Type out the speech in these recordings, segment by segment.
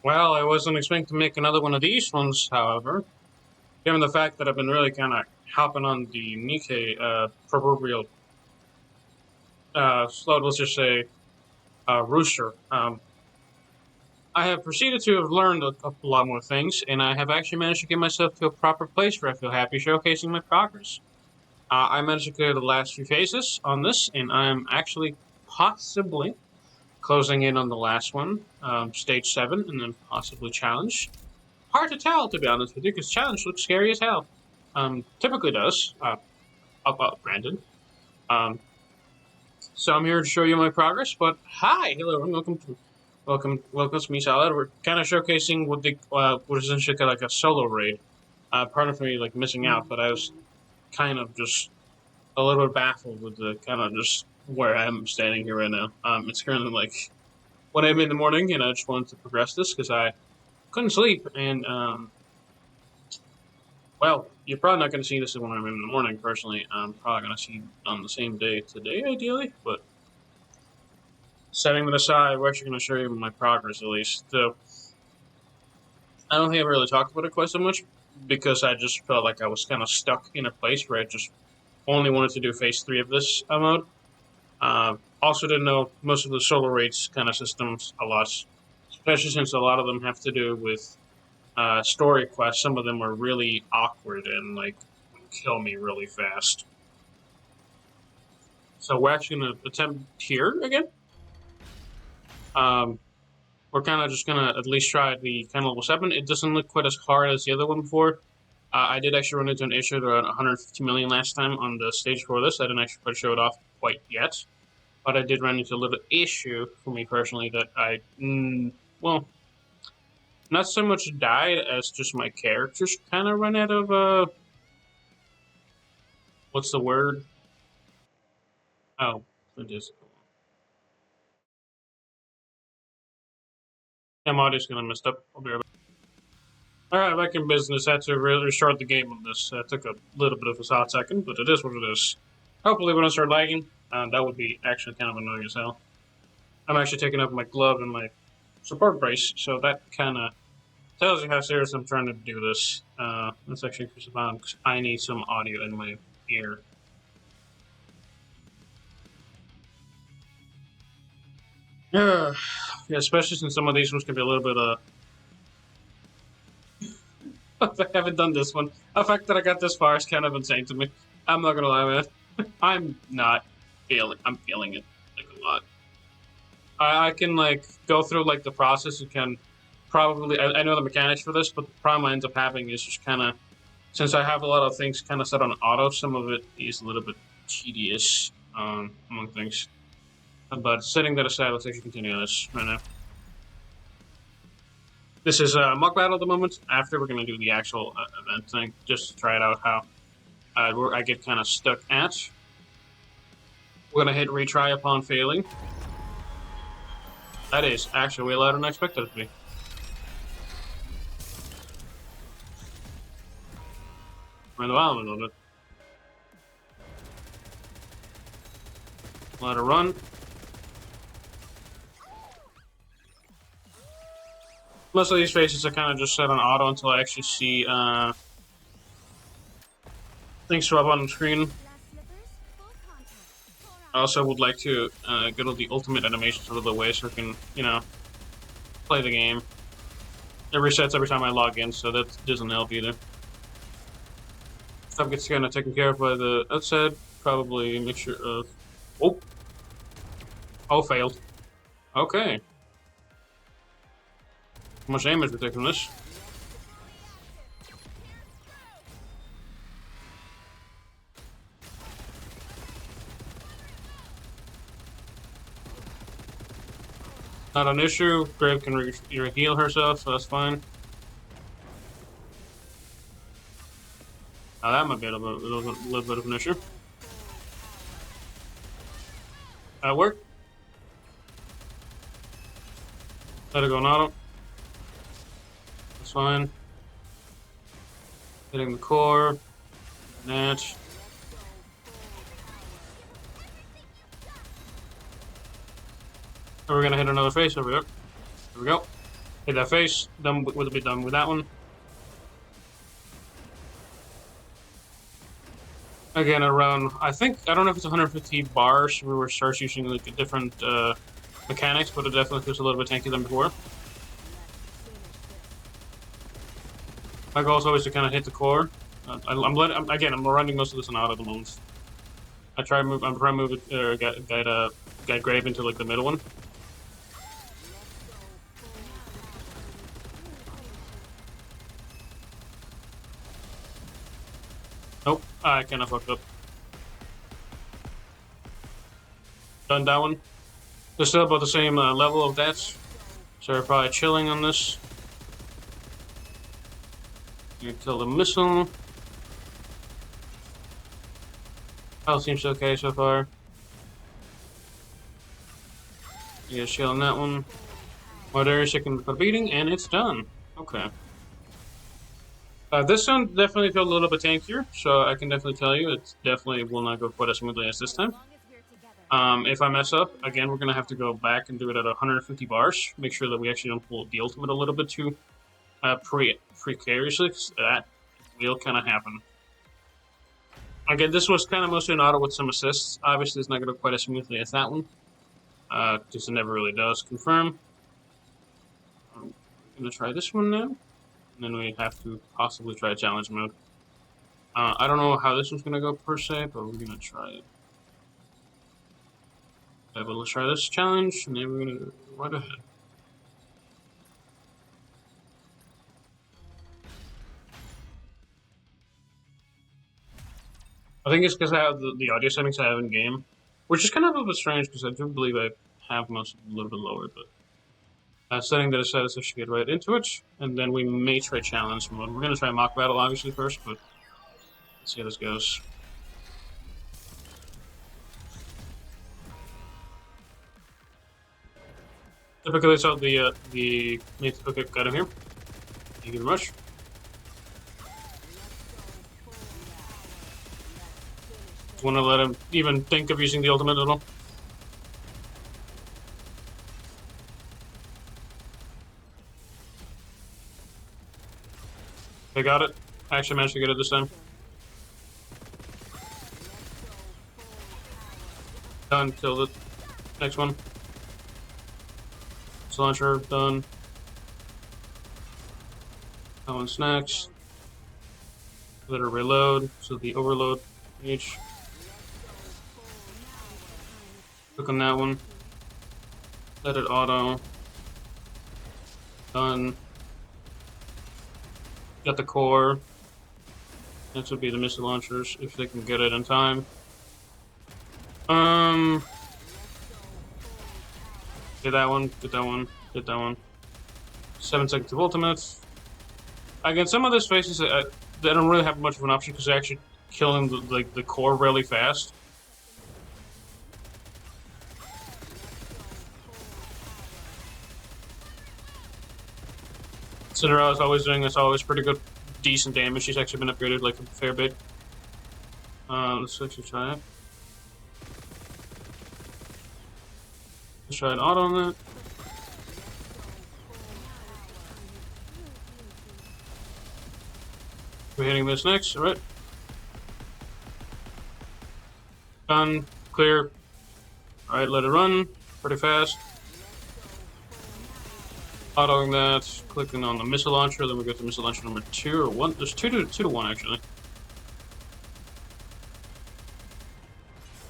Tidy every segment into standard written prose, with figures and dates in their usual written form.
Well, I wasn't expecting to make another one of these ones, however, given the fact that I've been really kind of hopping on the Nikke proverbial let's just say, rooster. I have proceeded to have learned a lot more things, and I have actually managed to get myself to a proper place where I feel happy showcasing my progress. I managed to clear the last few phases on this, and I'm actually possibly closing in on the last one, stage 7, and then possibly challenge. Hard to tell, to be honest with you, because challenge looks scary as hell. Typically does. Granted. Um, so I'm here to show you my progress. But hi, hello, and welcome to me, Salad. We're kind of showcasing what is essentially like a solo raid. Part of me like missing out, but I was kind of just a little bit baffled with the kind of just where I'm standing here right now. It's currently like 1 a.m. in the morning, and I just wanted to progress this because I couldn't sleep. And well, you're probably not going to see this when I'm in the morning. Personally, I'm probably going to see on the same day today, ideally. But setting that aside, we're actually going to show you my progress at least. So I don't think I've really talked about it quite so much because I just felt like I was kind of stuck in a place where I just only wanted to do phase 3 of this mode. Also, didn't know most of the solo raids kind of systems a lot, especially since a lot of them have to do with story quests. Some of them are really awkward and like kill me really fast. So we're actually going to attempt here again. We're kind of just going to at least try the kind of level 7. It doesn't look quite as hard as the other one before. I did actually run into an issue around 150 million last time on the stage for this. I didn't actually quite show it off quite yet. But I did run into a little issue for me personally that well, not so much died as just my characters kind of run out of, what's the word? Oh, it is. I'm audio's gonna messed up. I'll be right back. Alright, back in business. Had to really restart the game on this. That took a little bit of a hot second, but it is what it is. Hopefully we don't start lagging. That would be actually kind of annoying as hell. I'm actually taking off my glove and my support brace, so that kind of tells you how serious I'm trying to do this. Let's actually increase the volume because I need some audio in my ear. Yeah, especially since some of these ones can be a little bit I haven't done this one. The fact that I got this far is kind of insane to me. I'm not gonna lie, man. I'm not feeling. I'm feeling it like a lot. I can like go through like the process. You can probably. I know the mechanics for this, but the problem I end up having is just kind of since I have a lot of things kind of set on auto. Some of it is a little bit tedious among things. But setting that aside, let's actually continue this right now. This is a mock battle at the moment. After we're going to do the actual event thing, just to try it out how I get kind of stuck at. We're going to hit retry upon failing. That is actually way louder than I expected it to be. Turn the volume a little bit. Let her run. Most of these faces are kind of just set on auto until I actually see things show up on the screen. I also would like to go to the ultimate animations a little bit way so I can, play the game. It resets every time I log in, so that doesn't help either. Stuff gets kind of taken care of by the outside. Probably a mixture of... Oh, failed. Okay. How much damage we take from this? Not an issue. Grave can heal herself, so that's fine. Now that might be a little bit of an issue. That worked. Let it go on auto. That's fine. Hitting the core. Natch. And we're gonna hit another face over there. There we go. Hit that face. Done. We'll be done with that one. Again, around, I think, I don't know if it's 150 bars, we were starts using like different mechanics, but it definitely feels a little bit tankier than before. My goal is always to kind of hit the core. I'm running most of this on auto at the moment. I'm trying to move it, guide Grave into like the middle one. Nope, I kind of fucked up. Done that one. They're still about the same level of that, so we're probably chilling on this. You kill the missile. Health seems okay so far. You guys chill on that one. More there, second for beating, and it's done. Okay. This one definitely felt a little bit tankier, so I can definitely tell you it definitely will not go quite as smoothly as this time. If I mess up, again, we're going to have to go back and do it at 150 bars. Make sure that we actually don't pull the ultimate a little bit too precariously, because that will kind of happen. Again, this was kind of mostly an auto with some assists. Obviously, it's not going to go quite as smoothly as that one, because it never really does. Confirm. I'm going to try this one now. And then we have to possibly try challenge mode. I don't know how this one's going to go per se, but we're going to try it. Okay, but let's try this challenge, and then we're going to go right ahead. I think it's because I have the audio settings I have in game, which is kind of a little bit strange because I do believe I have most a little bit lower, but setting that aside, so I should get right into it, and then we may try challenge mode. We're going to try mock battle obviously first, but let's see how this goes. Typically, so okay, got him here. Thank you very much. Just want to let him even think of using the ultimate at all. I got it. I actually managed to get it this time. Done. Killed it. Next one. Launcher, done. That one's next. Let her reload, so the overload each. Click on that one. Let it auto. Done. Got the core. Next would be the missile launchers, if they can get it in time. Get that one, get that one, get that one. 7 seconds of ultimate. Again, some of those faces, they don't really have much of an option because they're actually killing the core really fast. Cinderella's always doing this, always pretty good, decent damage. She's actually been upgraded like a fair bit. Let's actually try it. Let's try an auto on that. We're hitting this next, alright. Done. Clear. Alright, let it run. Pretty fast. Autoing that. Clicking on the missile launcher, then we go to missile launcher number 2 or 1. There's 2 to 1 actually.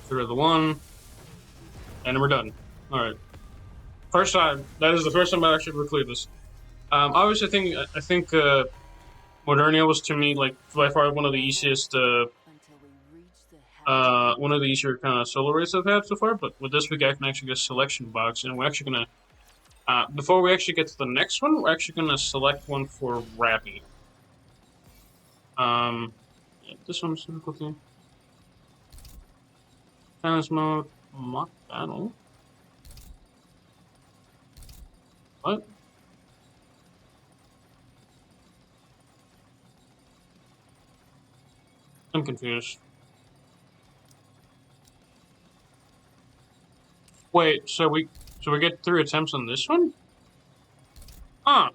Trigger the 1. And we're done. Alright. First time. That is the first time I actually cleared this. Obviously, I think Modernia was to me like by far one of the easiest one of the easier kind of solo raids I've had so far, but with this week I can actually get a selection box, and we're actually gonna before we actually get to the next one, we're actually gonna select one for Rapi. Yeah, this one's super cool. Challenge mode, mock battle. What? I'm confused. Wait, so we get 3 attempts on this one? Huh.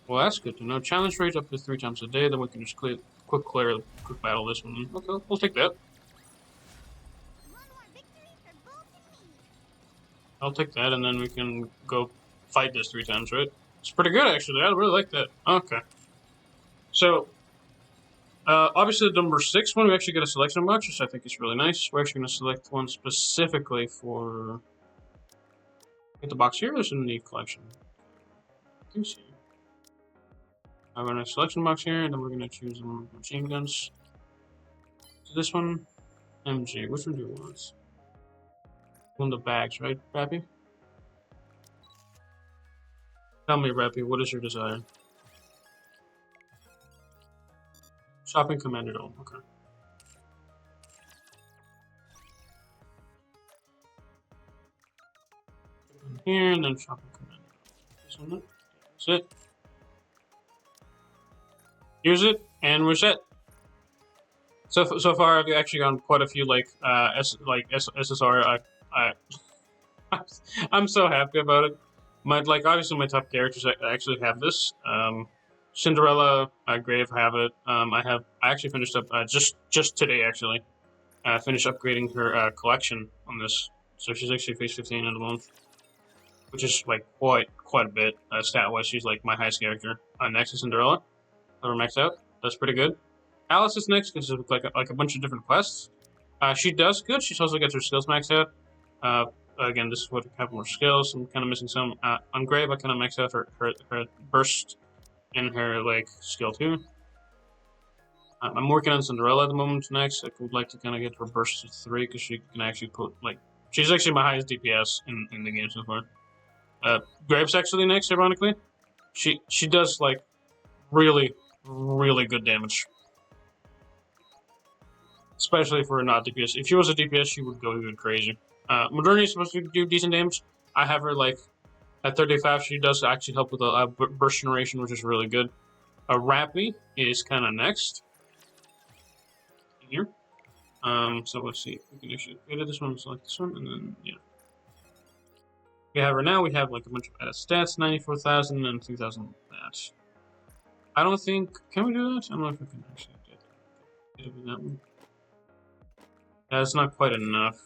Well, that's good to know. Challenge rate up to 3 times a day, then we can just quick battle this one. Okay, we'll take that. I'll take that, and then we can go fight this 3 times, right? It's pretty good, actually. I really like that. Okay. So, obviously, the number 6 one, we actually get a selection box, which I think is really nice. We're actually going to select one specifically for... Get the box here. There's a neat collection. I think so. I'm going to selection box here, and then we're going to choose machine guns. So this one, MG. Which one do you want? One of the bags, right, Rapi? Tell me, Rapi, what is your desire? Shopping Commander Dome. Okay. Here, and then Shopping Commander Dome. This one, that's it. Use it, and we're set. So far, I've actually gotten quite a few SSR. I'm so happy about it. Obviously my top characters I actually have this. Cinderella, Grave have it. I actually finished up just today actually. Finished upgrading her collection on this, so she's actually phase 15 in the month, which is like quite a bit stat wise. She's like my highest character. Next is Cinderella. We're maxed out. That's pretty good. Alice is next because it's like a bunch of different quests. She does good. She's also gets her skills maxed out. Again, this would have more skills. I'm kind of missing some. On Grave, I kind of maxed out her burst and her like skill too. I'm working on Cinderella at the moment next. I would like to kind of get her burst to 3 because she can actually put like she's actually my highest DPS in the game so far. Grave's actually next, ironically. She does like really good damage. Especially for a not DPS. If she was a DPS, she would go even crazy. Modernity is supposed to do decent damage. I have her like at 35. She does actually help with a burst generation, which is really good. Rapi is kind of next here. So let's see. We can actually edit this one, select this one, and then yeah. We have her now. We have like a bunch of added stats, 94,000 and 2,000 that. I don't think. Can we do that? I don't know if we can actually do that one. That's not quite enough.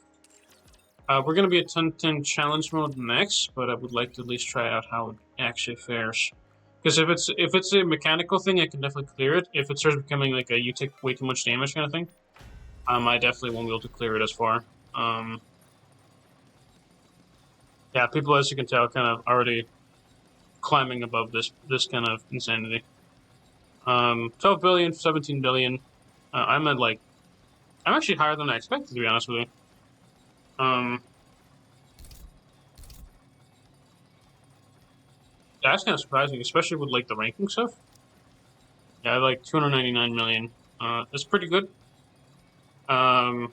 We're going to be at 10-10 challenge mode next, but I would like to at least try out how it actually fares. Because if it's a mechanical thing, I can definitely clear it. If it starts becoming like a you take way too much damage kind of thing, I definitely won't be able to clear it as far. Yeah, people, as you can tell, kind of already climbing above this kind of insanity. 12 billion, 17 billion. I'm at like... I'm actually higher than I expected, to be honest with you. That's kind of surprising, especially with like the ranking stuff. Yeah, I have like 299 million. That's pretty good. I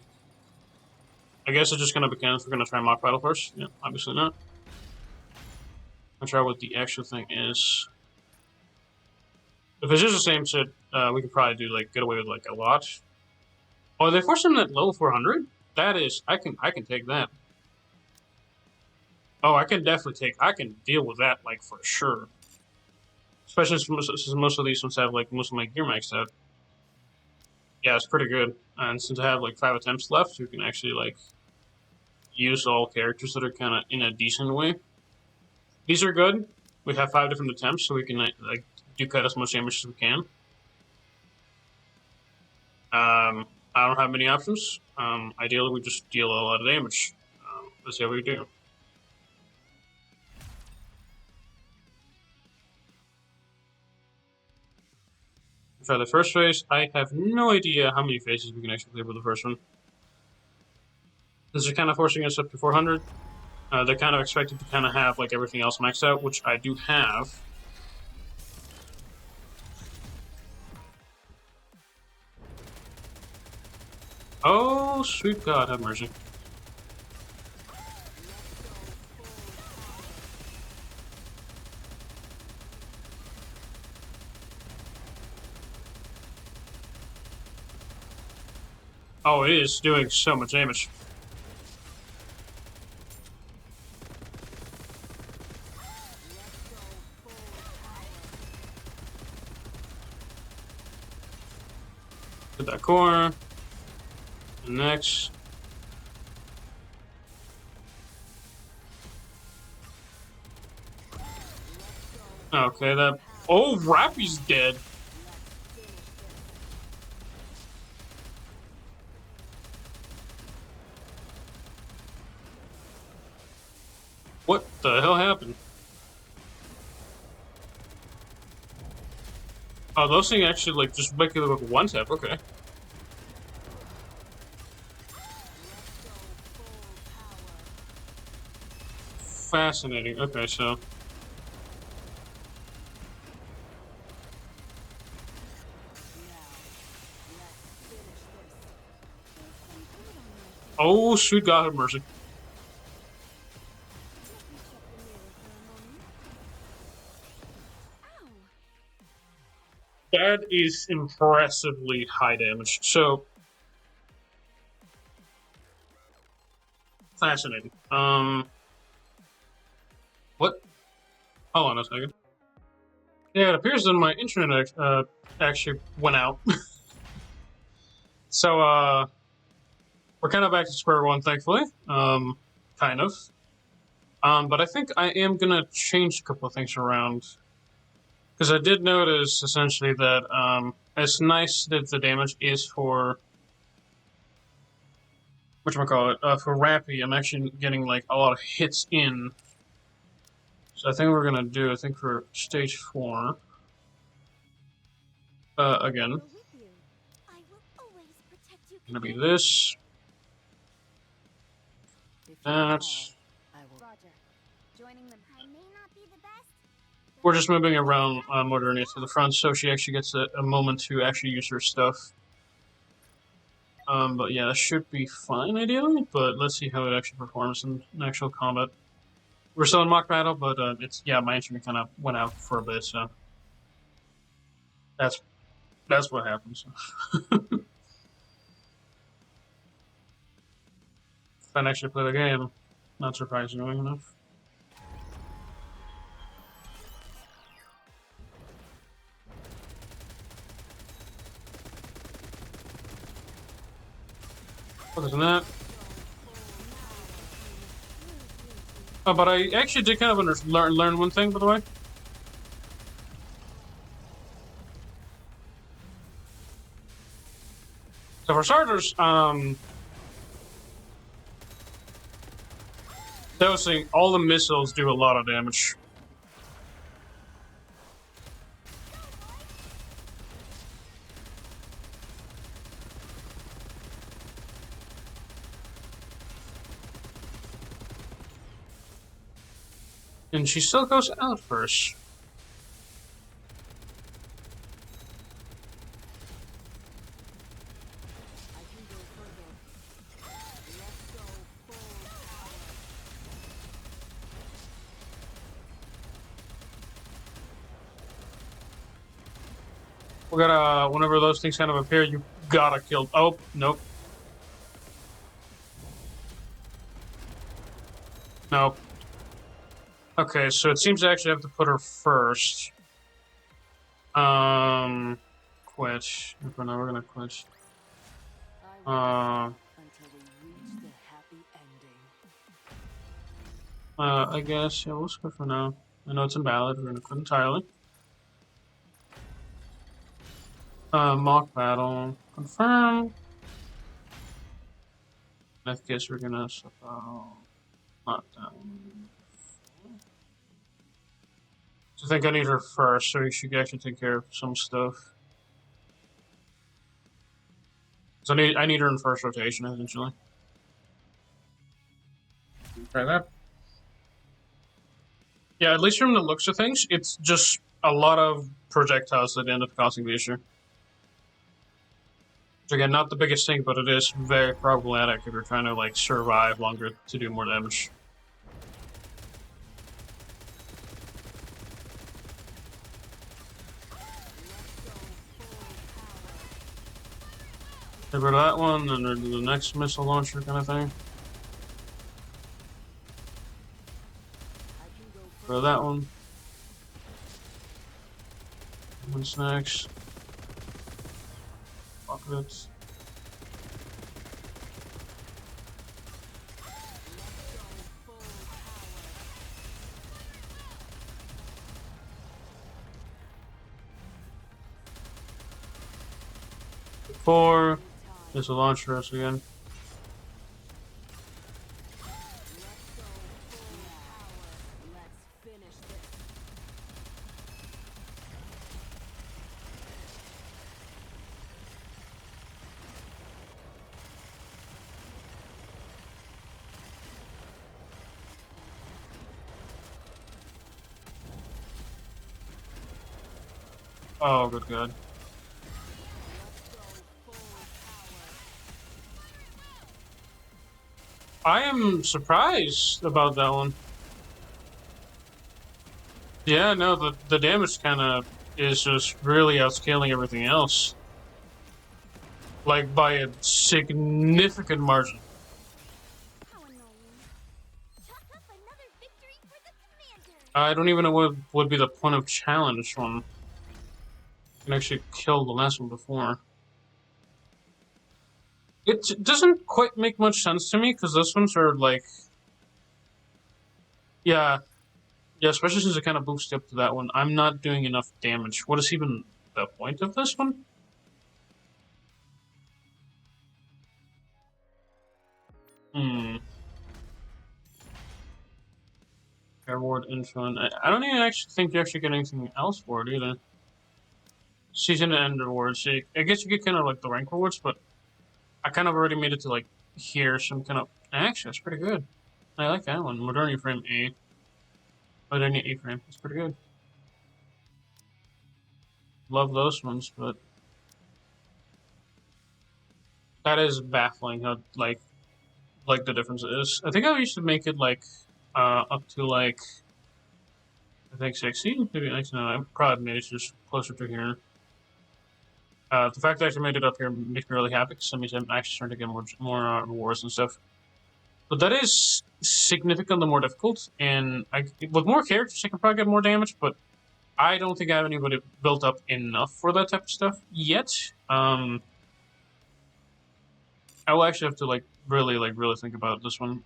guess it's just gonna begin if we're gonna try mock battle first. Yeah, obviously not. I'll try what the actual thing is. If it's just the same shit, we could probably do like get away with like a lot. Oh, they forced him at level 400? That is, I can take that. Oh, I can deal with that, like, for sure. Especially since most of these ones have, like, most of my gear maxed out. Yeah, it's pretty good. And since I have, like, 5 attempts left, we can actually, like, use all characters that are kind of in a decent way. These are good. We have 5 different attempts, so we can, like, do cut as much damage as we can. I don't have many options. Ideally, we just deal a lot of damage. Let's see how we do. Try the first phase. I have no idea how many phases we can actually clear with the first one. This is kind of forcing us up to 400. They're kind of expected to kind of have like everything else maxed out, which I do have. Oh, sweet God, have mercy. Oh, it is doing so much damage. Get that core. And next. Okay, that. Oh, Rapi's dead. What the hell happened? Oh, those things actually like just make it look one tap. Okay. Fascinating. Okay, so. Oh, sweet God have mercy. That is impressively high damage. So fascinating. What? Hold on a second. Yeah, it appears that my internet actually went out. So we're kind of back to square one, thankfully. Kind of. But I think I am gonna change a couple of things around because I did notice essentially that as nice that the damage is for whatchamacallit, for Rapi, I'm actually getting like a lot of hits in. So I think we're gonna do, I think for stage 4, again, gonna be this, that. We're just moving around Modernity to the front, so she actually gets a moment to actually use her stuff. But yeah, that should be fine ideally, but let's see how it actually performs in actual combat. We're still in mock battle, but it's, yeah, my instrument kind of went out for a bit, so that's what happens. If I actually play the game, not surprisingly enough. Other than that, oh, but I actually did kind of learn one thing, by the way. So for starters, dosing, all the missiles do a lot of damage. And she still goes out first. We gotta, whenever those things kind of appear, you gotta kill. Oh, nope. Nope. Okay, so it seems I actually have to put her first. Quit. For now, we're gonna quit. I guess, yeah, we'll skip for now. I know it's invalid, we're gonna quit entirely. Mock battle. Confirm. I guess we're gonna lock down. So I think I need her first, so she can actually take care of some stuff. So I need her in first rotation, essentially. Try that. Yeah, at least from the looks of things, it's just a lot of projectiles that end up causing the issue. Which, again, not the biggest thing, but it is very problematic if you're trying to like survive longer to do more damage. Get rid of that one, and then the next missile launcher kind of thing. Get rid of that one. What's next? Fuck it. Four. There's a launcher us again. Oh, good God. I am surprised about that one. Yeah, no, the damage kind of is just really outscaling everything else. Like, by a significant margin. I don't even know what would be the point of challenge one. I can actually kill the last one before. It doesn't quite make much sense to me, because those ones are like... Yeah, especially since it kind of boosted up to that one. I'm not doing enough damage. What is even the point of this one? Reward info. I don't even actually think you actually get anything else for it either. Season end rewards. So I guess you get kind of like the rank rewards, but I kind of already made it to like here, so I'm kind of... Actually, that's pretty good. I like that one. Modernity frame A. Modernity A frame. That's pretty good. Love those ones, but that is baffling how like the difference is. I think I used to make it like up to like I think 60, maybe actually no, I probably made it just closer to here. The fact that I actually made it up here makes me really happy because that means I'm actually starting to get more rewards and stuff. But that is significantly more difficult, and with more characters I can probably get more damage, but I don't think I have anybody built up enough for that type of stuff yet. I will actually have to really think about this one.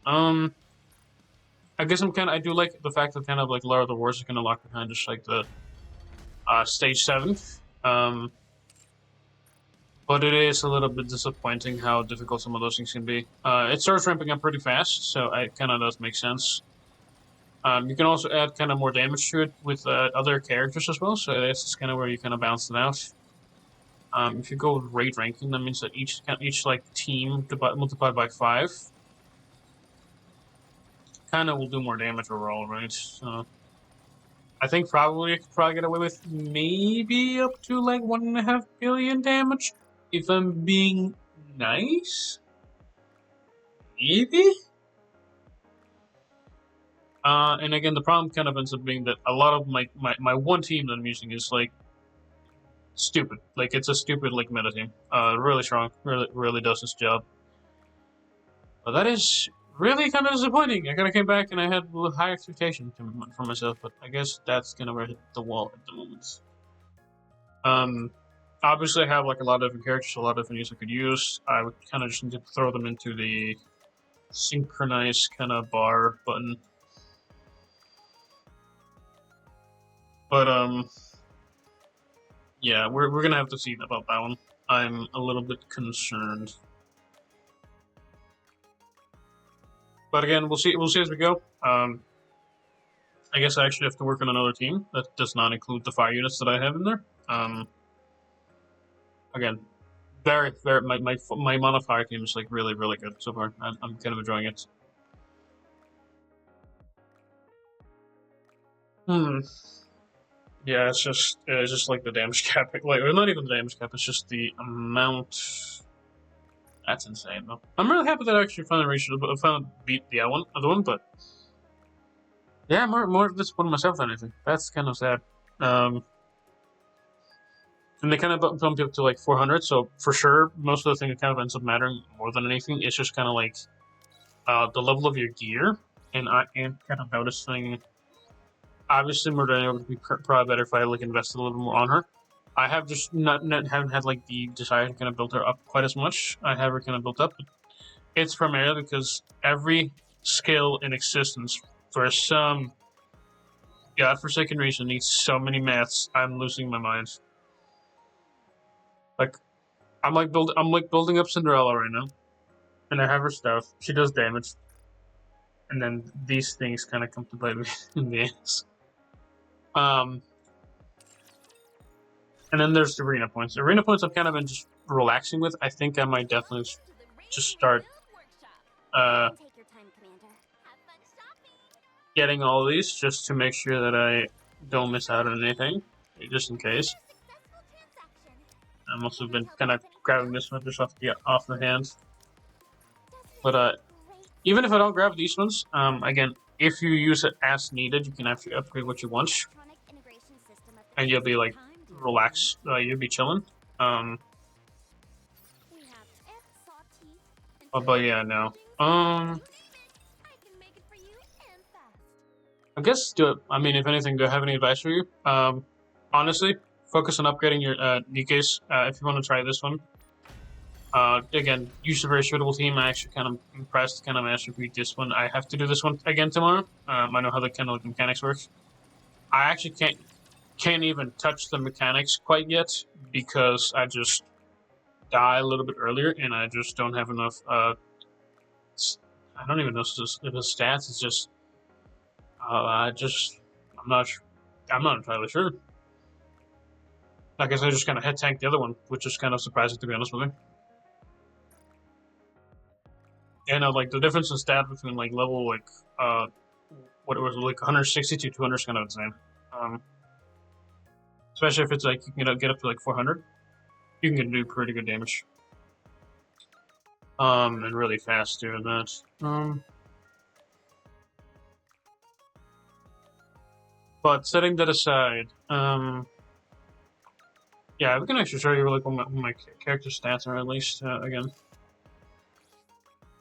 I guess I do like the fact that kind of like a lot of the wars are kind of locked behind just like the stage 7. But it is a little bit disappointing how difficult some of those things can be. It starts ramping up pretty fast, so it kind of does make sense. You can also add kind of more damage to it with other characters as well, so that's kind of where you kind of balance it out. If you go with raid ranking, that means that each like team multiplied by 5 kind of will do more damage overall, right? So I think probably I could probably get away with maybe up to like 1.5 billion damage if I'm being nice. Maybe. And again, the problem kind of ends up being that a lot of my one team that I'm using is like stupid. Like it's a stupid like meta team. Really strong. Really does its job. But that is really kind of disappointing. I kind of came back and I had a high expectation for myself, but I guess that's kind of where I hit the wall at the moment. Obviously I have like a lot of different characters, a lot of different use I could use. I would kind of just need to throw them into the synchronize kind of bar button. But yeah, we're gonna have to see about that one. I'm a little bit concerned. But again, we'll see as we go. I guess I actually have to work on another team that does not include the fire units that I have in there. Again, very my mono fire team is like really good so far. I'm kind of enjoying it. Yeah, it's just like the damage cap. Like, or not even the damage cap. It's just the amount. That's insane, though. I'm really happy that I actually finally beat the other one, but yeah, more disappointed myself than anything. That's kind of sad. And they kind of bumped up to like 400, so for sure, most of the thing that kind of ends up mattering more than anything is just kind of like the level of your gear, and I am kind of noticing. Obviously, Mordania would be probably better if I like invested a little more on her. I have just not haven't had like the desire to kind of build her up quite as much. I have her kind of built up, but it's primarily because every skill in existence, for some godforsaken reason, needs so many maths. I'm losing my mind. Like I'm like building up Cinderella right now, and I have her stuff. She does damage, and then these things kind of come to bite me in the ass. And then there's the arena points. Arena points I've kind of been just relaxing with. I think I might definitely just start getting all these just to make sure that I don't miss out on anything, just in case. I've also been kind of grabbing this one just off the hand. But even if I don't grab these ones, again, if you use it as needed, you can actually upgrade what you want, and you'll be like relaxed. You'll be chilling. But yeah, no. I guess I mean, if anything, do I have any advice for you? Honestly, focus on upgrading your Nikkes if you want to try this one. Again, use a very suitable team. I actually kind of impressed, kind of managed to beat this one. I have to do this one again tomorrow. I know how the kind of like mechanics work. I actually can't even touch the mechanics quite yet because I just die a little bit earlier and I just don't have enough. I don't even know if it's stats. It's just I'm not entirely sure. I guess I just kind of head tanked the other one, which is kind of surprising to be honest with you. And like the difference in stat between like level like what it was like 160 to 200 is kind of insane. Especially if it's like you can get up to like 400, you can do pretty good damage. And really fast doing that. But setting that aside, yeah, we can actually show you like what my character stats are at least again.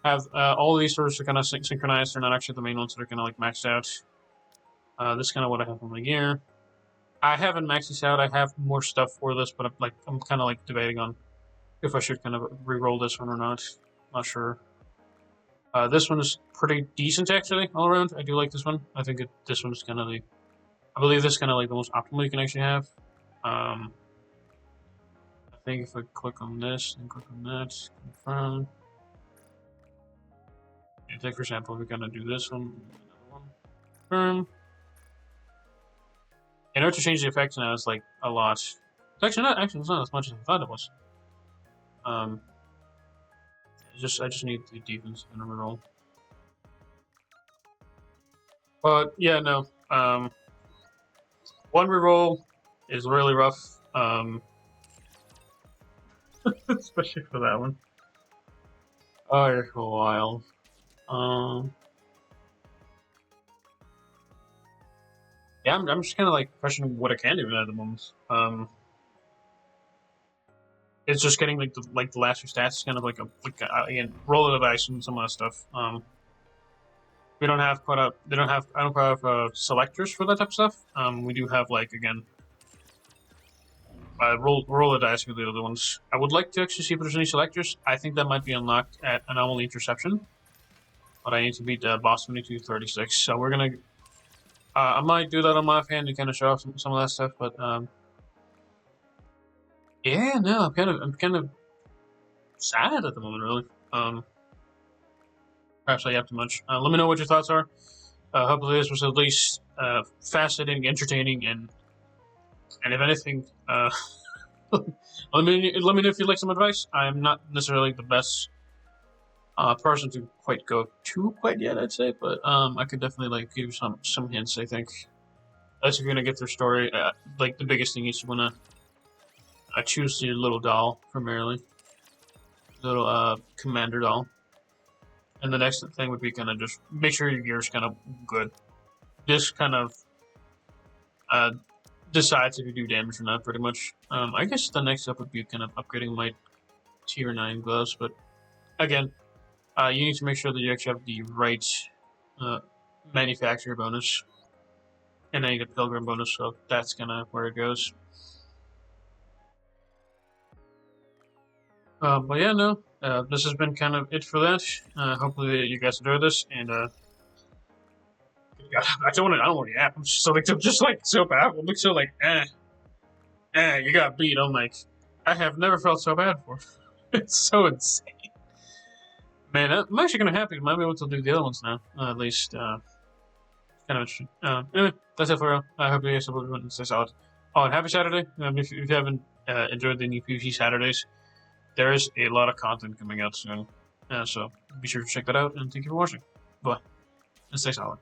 Have all of these sorts are kind of synchronized. They're not actually the main ones that are kind of like maxed out. This is kind of what I have on my gear. I haven't maxed this out. I have more stuff for this, but I'm kind of like debating on if I should kind of re-roll this one or not. Not sure. This one is pretty decent actually all around. I do like this one. I think this one is kind of like, I believe this is kind of like the most optimal you can actually have. I think if I click on this and click on that, confirm. Take for example, we're gonna do this one, another one, confirm. In order to change the effects now, it's like a lot. It's actually not. Actually, it's not as much as I thought it was. I just need the defense and a reroll. But yeah, no. One reroll is really rough. Especially for that one. Oh, you're a while. Yeah, I'm just kind of like questioning what I can do at the moment. It's just getting like the last few stats, kind of like again roll of the dice and some of that stuff. We don't have quite a I don't have selectors for that type of stuff. We do have like again roll the dice with the other ones. I would like to actually see if there's any selectors. I think that might be unlocked at Anomaly Interception, but I need to beat boss 2236. So we're gonna. I might do that on my offhand to kind of show off some of that stuff, but yeah, no, I'm kind of sad at the moment, really. Perhaps I have too much. Let me know what your thoughts are. Hopefully, this was at least fascinating, entertaining, and if anything, let me know if you'd like some advice. I'm not necessarily the best person to quite go to quite yet, I'd say, but I could definitely like give you some hints. I think that's if you're gonna get their story. Like the biggest thing is you wanna choose your little doll primarily, little commander doll, and the next thing would be kind of just make sure your gear's kind of good. This kind of decides if you do damage or not, pretty much. I guess the next step would be kind of upgrading my tier 9 gloves, but again, you need to make sure that you actually have the right manufacturer bonus, and then you get pilgrim bonus, so that's kind of where it goes. But yeah, no. This has been kind of it for that. Hopefully you guys enjoyed this, and God, I don't want to yap. I'm just like so bad. I'm like so like you got beat. I'm like, I have never felt so bad before. It's so insane. Man, I'm actually kind of happy. I might be able to do the other ones now. At least, kind of interesting. Anyway, that's it for real. I hope you guys have a good one and stay solid. Oh, and happy Saturday. If you haven't enjoyed the new PvP Saturdays, there is a lot of content coming out soon. So be sure to check that out, and thank you for watching. Bye, and stay solid.